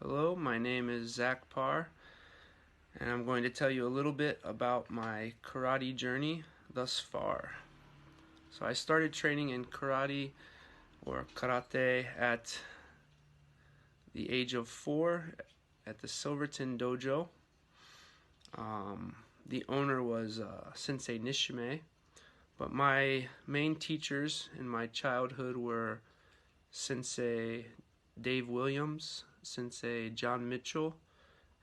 Hello, my name is Zack, and I'm going to tell you a little bit about my karate journey thus far. So I started training in karate or karate at the age of 4 at the Silverton Dojo. The owner was Sensei Nishime, but my main teachers in my childhood were Sensei Dave Williams, Sensei John Mitchell,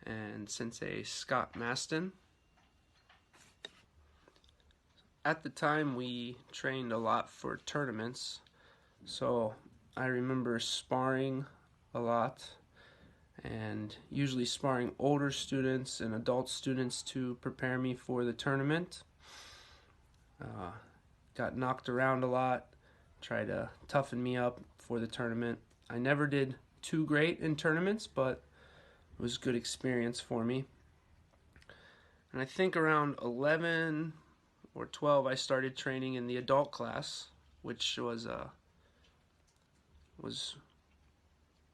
and Sensei Scott Maston. At the time, we trained a lot for tournaments, so I remember sparring a lot and usually sparring older students and adult students to prepare me for the tournament. Got knocked around a lot, tried to toughen me up for the tournament. I never did too great in tournaments, but it was a good experience for me. And I think around 11 or 12 I started training in the adult class, which was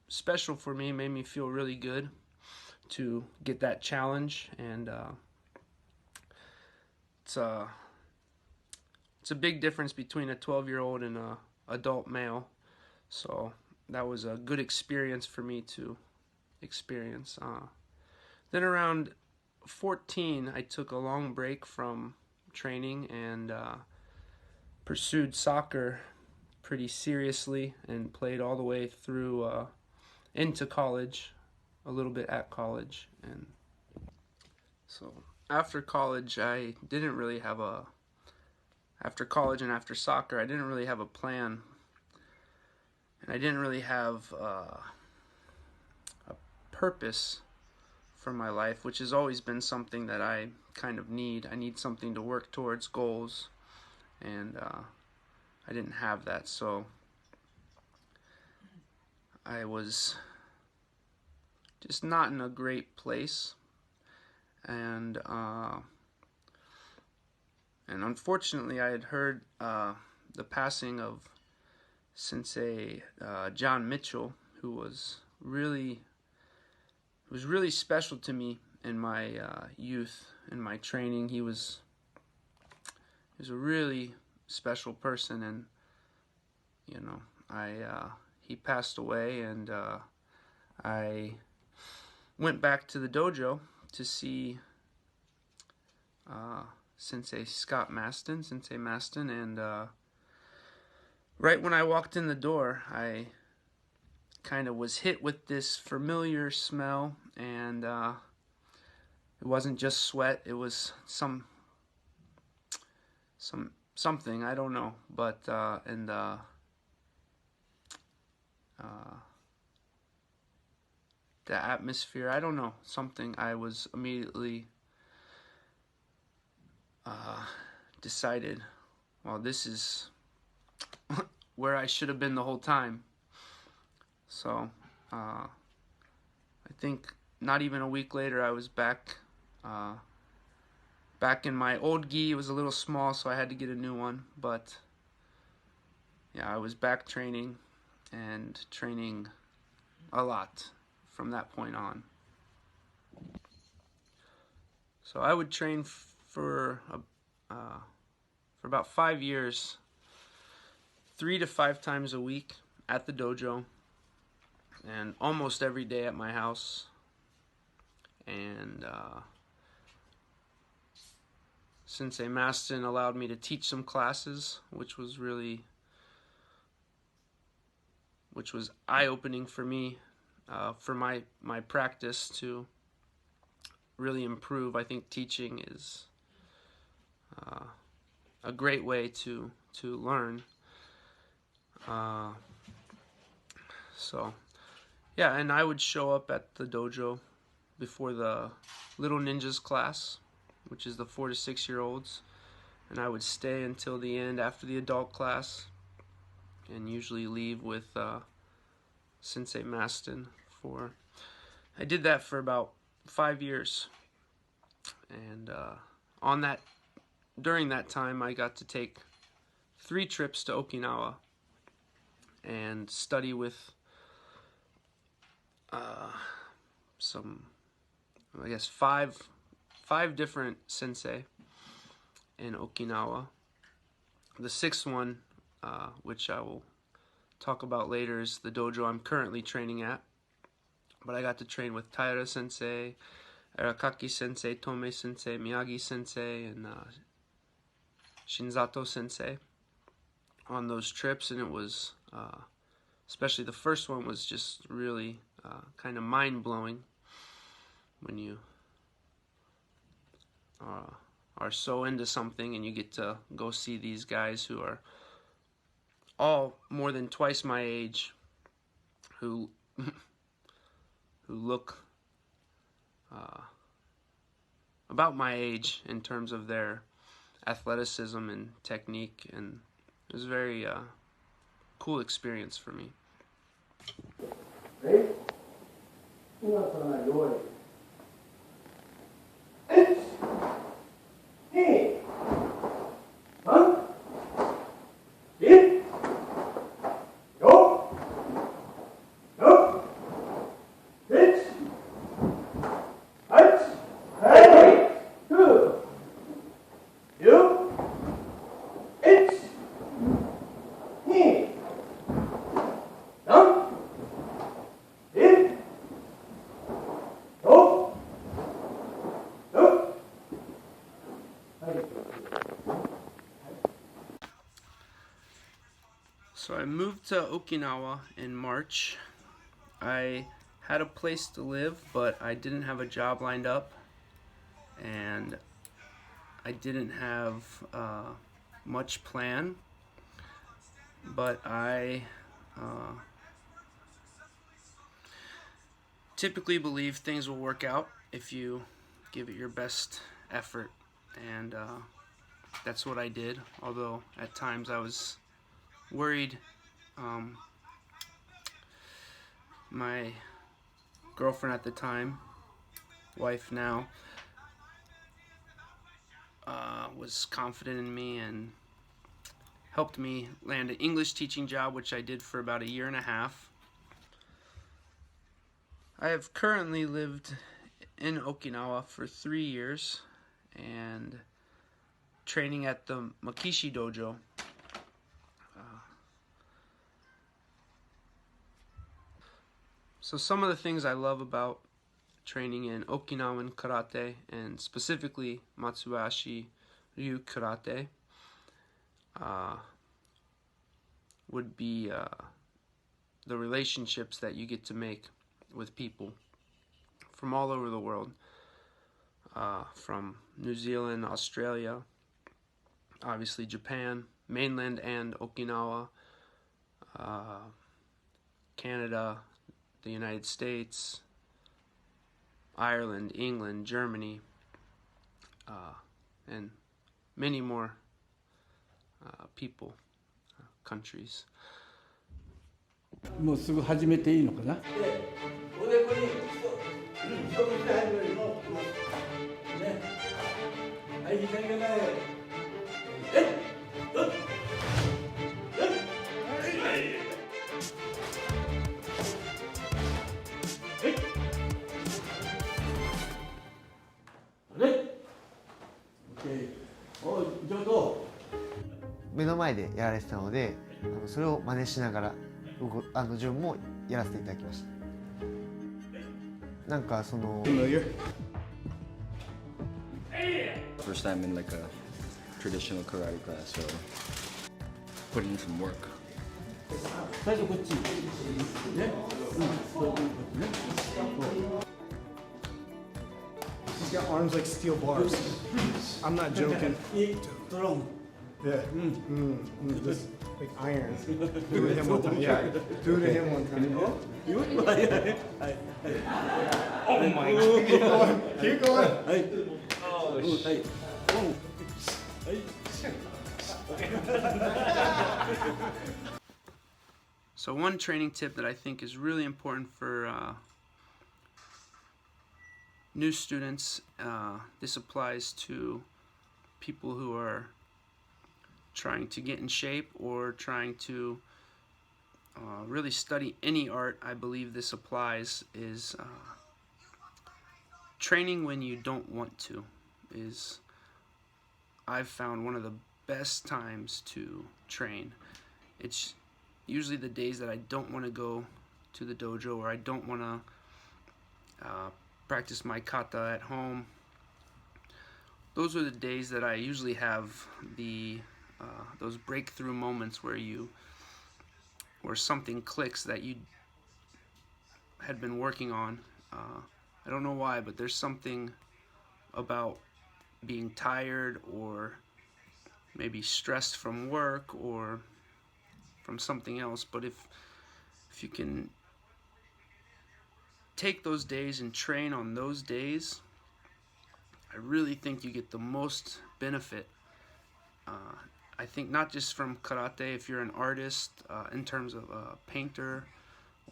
special for me, made me feel really good to get that challenge. And it's a big difference between a 12-year-old and a adult male, so that was a good experience for me to experience. Then around 14 I took a long break from training and pursued soccer pretty seriously and played all the way through into college, a little bit at college. And so after college I didn't really have after college and after soccer I didn't really have a plan, and I didn't really have a purpose for my life, which has always been something that I kind of need. I need something to work towards, goals, and I didn't have that, so I was just not in a great place, and unfortunately I had heard the passing of Sensei John Mitchell, who was really special to me in my youth, in my training. He was a really special person, and he passed away, and I went back to the dojo to see Sensei Scott Maston, and right when I walked in the door, I kind of was hit with this familiar smell, and it wasn't just sweat, it was something, I don't know, but the atmosphere, I don't know, something. I was immediately decided, well, this is where I should have been the whole time. So I think not even a week later I was back in my old gi. It was a little small, so I had to get a new one, but yeah, I was back training, and training a lot from that point on. So I would train for about 5 years, 3 to 5 times a week at the dojo, and almost every day at my house. And Sensei Maston allowed me to teach some classes, which was eye-opening for me, for my practice to really improve. I think teaching is a great way to learn. So yeah, and I would show up at the dojo before the Little Ninjas class, which is the 4 to 6 year olds, and I would stay until the end after the adult class, and usually leave with Sensei Maston I did that for about 5 years, and during that time I got to take 3 trips to Okinawa and study with some, I guess, five different sensei in Okinawa. The sixth one, which I will talk about later, is the dojo I'm currently training at. But I got to train with Taira Sensei, Arakaki Sensei, Tome Sensei, Miyagi Sensei, and Shinzato Sensei on those trips, and it was, especially the first one, was just really kind of mind-blowing when you are so into something and you get to go see these guys who are all more than twice my age, who who look about my age in terms of their athleticism and technique, and it was a very cool experience for me. So I moved to Okinawa in March. I had a place to live, but I didn't have a job lined up, and I didn't have much plan, but I typically believe things will work out if you give it your best effort, and that's what I did, although at times I was worried. My girlfriend at the time, wife now, was confident in me and helped me land an English teaching job, which I did for about 1.5 years. I have currently lived in Okinawa for 3 years and training at the Makishi Dojo. So some of the things I love about training in Okinawan karate, and specifically Matsubashi Ryu karate, would be the relationships that you get to make with people from all over the world, from New Zealand, Australia, obviously Japan, mainland and Okinawa, Canada, the United States, Ireland, England, Germany, and many more people, countries. もうすぐ始めていいのかな。おでこに一口で入るよりもね。はい、左側へ。目の前でやられてたので、それを真似しながら自分もやらせていただきました。なんかその First time in like a traditional karate class, so put in some work. 最初こっち。ね。こっちね。He's got arms like steel bars. I'm not joking. Strong. Yeah. Just like iron. Do it to him one time. Yeah. Do it to him one time. Oh my god. Keep going. Keep going. Oh shit. So one training tip that I think is really important for new students, this applies to people who are trying to get in shape or trying to really study any art. I believe this applies, is training when you don't want to is, I've found, one of the best times to train. It's usually the days that I don't want to go to the dojo, or I don't want to practice my kata at home. Those are the days that I usually have the those breakthrough moments where something clicks that you had been working on. I don't know why, but there's something about being tired, or maybe stressed from work or from something else. But if you can take those days and train on those days, I really think you get the most benefit. I think not just from karate. If you're an artist, in terms of a painter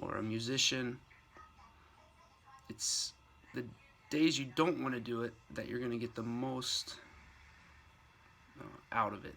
or a musician, it's the days you don't want to do it that you're going to get the most out of it.